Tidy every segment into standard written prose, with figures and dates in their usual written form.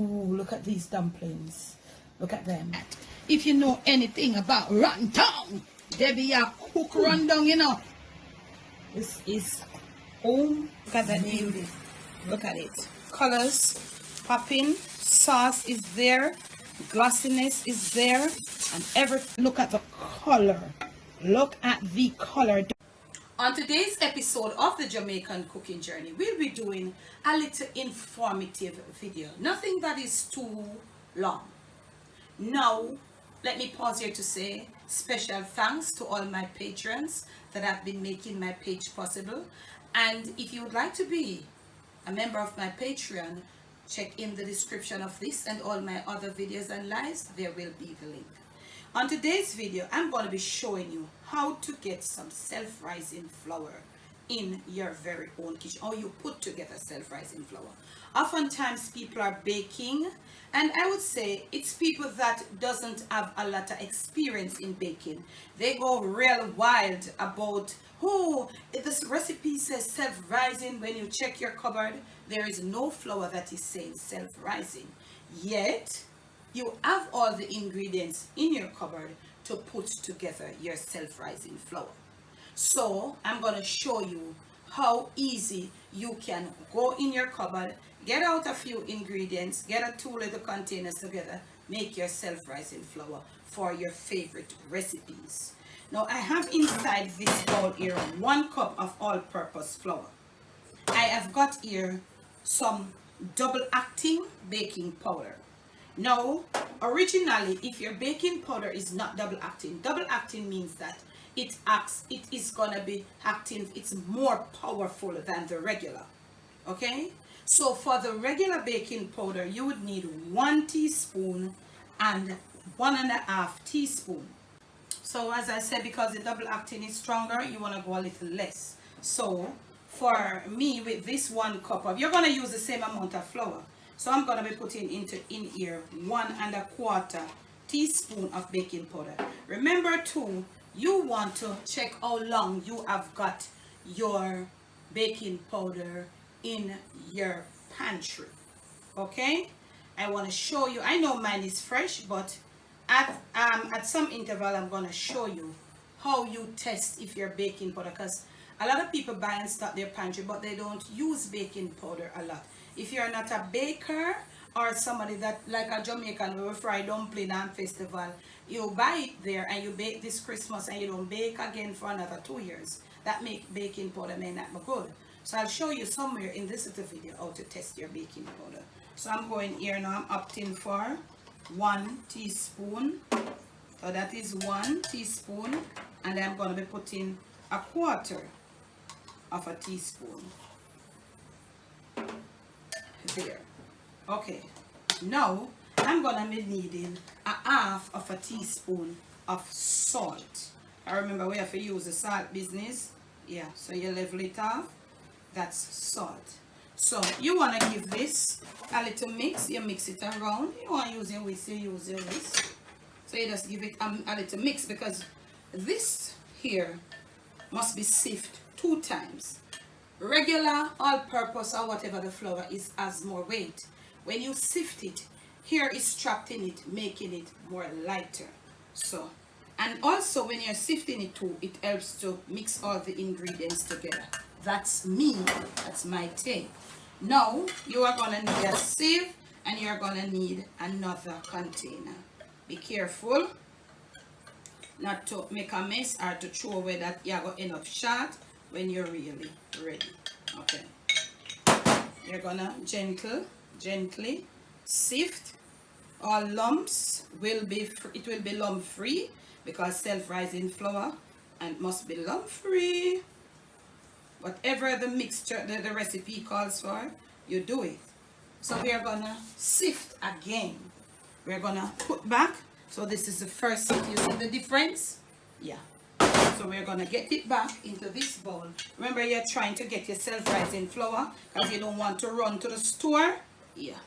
Ooh, look at these dumplings. Look at them. If you know anything about rundown, there be a cook rundown, you know. This is home. Look at that beauty. Look at it. Colors popping. Sauce is there. Glossiness is there. And everything. Look at the color. Look at the color. On today's episode of the Jamaican Cooking Journey, we'll be doing a little informative video. Nothing that is too long. Now, let me pause here to say special thanks to all my patrons that have been making my page possible. And if you would like to be a member of my Patreon, check in the description of this and all my other videos and lives. There will be the link. On today's video, I'm going to be showing you how to get some self-rising flour in your very own kitchen, or you put together self-rising flour. Oftentimes people are baking, and I would say it's people that doesn't have a lot of experience in baking. They go real wild about, oh, this recipe says self-rising. When you check your cupboard, there is no flour that is saying self-rising. Yet you have all the ingredients in your cupboard to put together your self-rising flour. So I'm going to show you how easy you can go in your cupboard, get out a few ingredients, get 2 little containers together, make your self-rising flour for your favorite recipes. Now I have inside this bowl here 1 cup of all-purpose flour. I have got here some double-acting baking powder. Now, originally, if your baking powder is not double acting means that it is gonna be acting, it's more powerful than the regular. Okay? So for the regular baking powder, you would need 1 teaspoon and 1.5 teaspoon. So as I said, because the double acting is stronger, you wanna go a little less. So for me, with this 1 cup of, you're gonna use the same amount of flour. So I'm going to be putting in here 1.25 teaspoon of baking powder. Remember too, you want to check how long you have got your baking powder in your pantry. Okay? I want to show you. I know mine is fresh, but at some interval I'm going to show you how you test if your baking powder, because a lot of people buy and stock their pantry, but they don't use baking powder a lot. If you're not a baker or somebody that, like a Jamaican, we fry dumpling and festival, you buy it there and you bake this Christmas and you don't bake again for another 2 years. That make baking powder may not be good. So I'll show you somewhere in this little video how to test your baking powder. So I'm going here now, I'm opting for 1 teaspoon. So that is 1 teaspoon, and I'm going to be putting 1/4 of a teaspoon. There. Okay, now I'm gonna be needing 1/2 teaspoon of salt. I remember we have to use the salt business. Yeah, so you level it off. That's salt. So you want to give this a little mix. You mix it around. You want to use your whisk, you use your whisk. So you just give it a little mix, because this here must be sifted 2 times. Regular, all-purpose, or whatever the flour is, has more weight. When you sift it, here is trapped in it, making it more lighter. So, and also when you're sifting it too, it helps to mix all the ingredients together. That's me. That's my take. Now you are gonna need a sieve, and you're gonna need another container. Be careful not to make a mess or to throw away that you're gonna end up short when you're really ready. Okay, you're gonna gently sift. All lumps will be lump free, because self-rising flour and must be lump free. Whatever the mixture the recipe calls for, you do it. So we are gonna sift again. We're gonna put back. So this is the first sift. You see the difference? Yeah. So we're going to get it back into this bowl. Remember, you're trying to get your self-rising flour, because you don't want to run to the store. Yeah.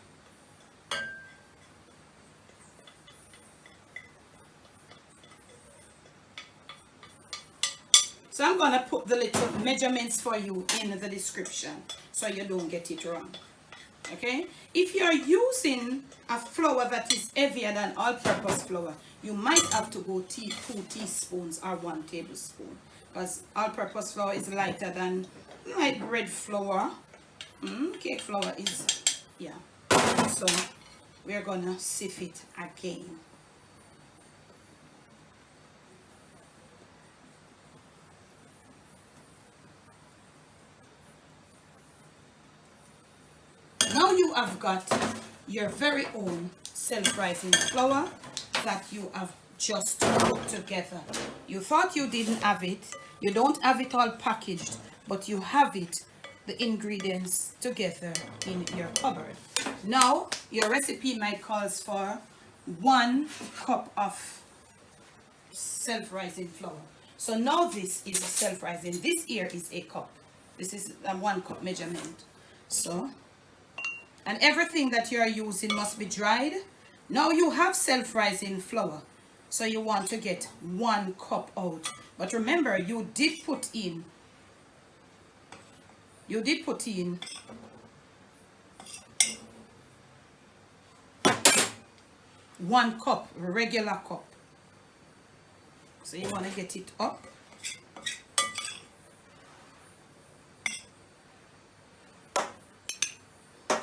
So I'm going to put the little measurements for you in the description so you don't get it wrong. Okay, if you are using a flour that is heavier than all-purpose flour, you might have to go 2 teaspoons or 1 tablespoon, because all-purpose flour is lighter than like bread flour. Cake flour is, yeah. So we're gonna sift it again. Now you have got your very own self-rising flour that you have just put together. You thought you didn't have it. You don't have it all packaged, but you have it, the ingredients together in your cupboard. Now your recipe might calls for 1 cup of self-rising flour. So now this is self-rising. This here is a cup. This is a 1 cup measurement. So, and everything that you are using must be dried. Now you have self-rising flour, so you want to get 1 cup out. But remember, you did put in 1 cup, regular cup. So you want to get it up.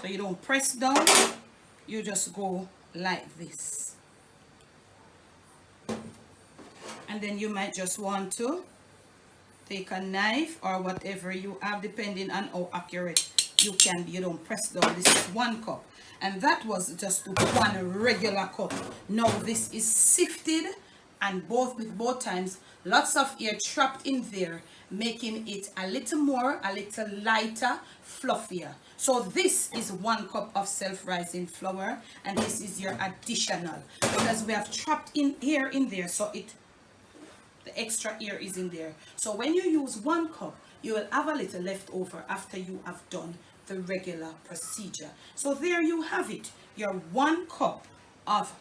So you don't press down, you just go like this. And then you might just want to take a knife or whatever you have, depending on how accurate you can be. You don't press down. This is 1 cup. And that was just 1 regular cup. Now this is sifted, and with both times, lots of air trapped in there, making it a little lighter, fluffier. So this is 1 cup of self-rising flour, and this is your additional, because we have trapped in air in there, so the extra air is in there. So when you use 1 cup, you will have a little left over after you have done the regular procedure. So there you have it, your 1 cup of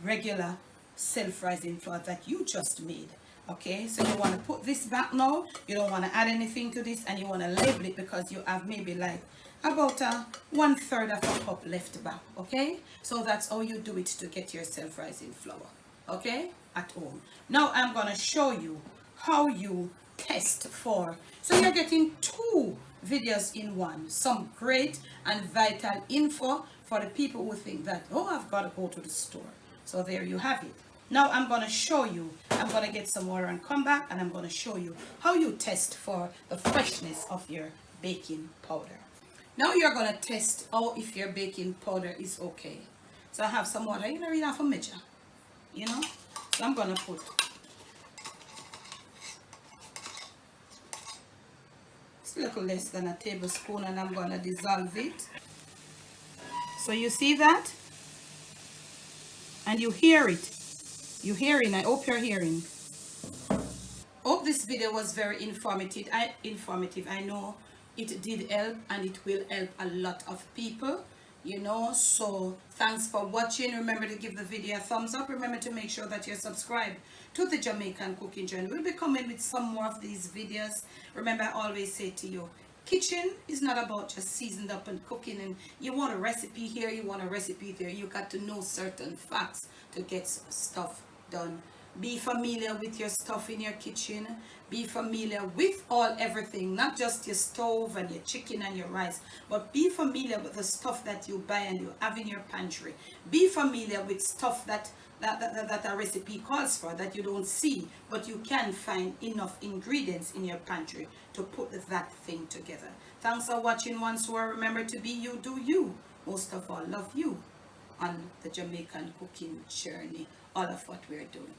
regular self-rising flour that you just made. Okay, so you want to put this back now. You don't want to add anything to this, and you want to label it because you have maybe like about 1/3 of a cup left back. Okay, so that's how you do it to get your self-rising flour, okay, at home. Now I'm going to show you how you test for, so you're getting 2 videos in one, some great and vital info for the people who think that, oh, I've got to go to the store. So there you have it. Now I'm going to show you, I'm going to get some water and come back, and I'm going to show you how you test for the freshness of your baking powder. Now you're going to test if your baking powder is okay. So I have some water. You don't really have to measure, you know. So I'm going to put a little less than a tablespoon, and I'm going to dissolve it. So you see that? And you hear it. You're hearing. I hope you're hearing. Hope this video was very informative. I know it did help, and it will help a lot of people, you know. So thanks for watching. Remember to give the video a thumbs up. Remember to make sure that you're subscribed to the Jamaican Cooking Journey. We'll be coming with some more of these videos. Remember, I always say to you, kitchen is not about just seasoned up and cooking, and you want a recipe here, you want a recipe there. You got to know certain facts to get stuff done. Be familiar with your stuff in your kitchen. Be familiar with everything, not just your stove and your chicken and your rice, but be familiar with the stuff that you buy and you have in your pantry. Be familiar with stuff that a recipe calls for, that you don't see, but you can find enough ingredients in your pantry to put that thing together. Thanks for watching once more. Remember to be you, do you. Most of all, love you on the Jamaican cooking journey, all of what we're doing.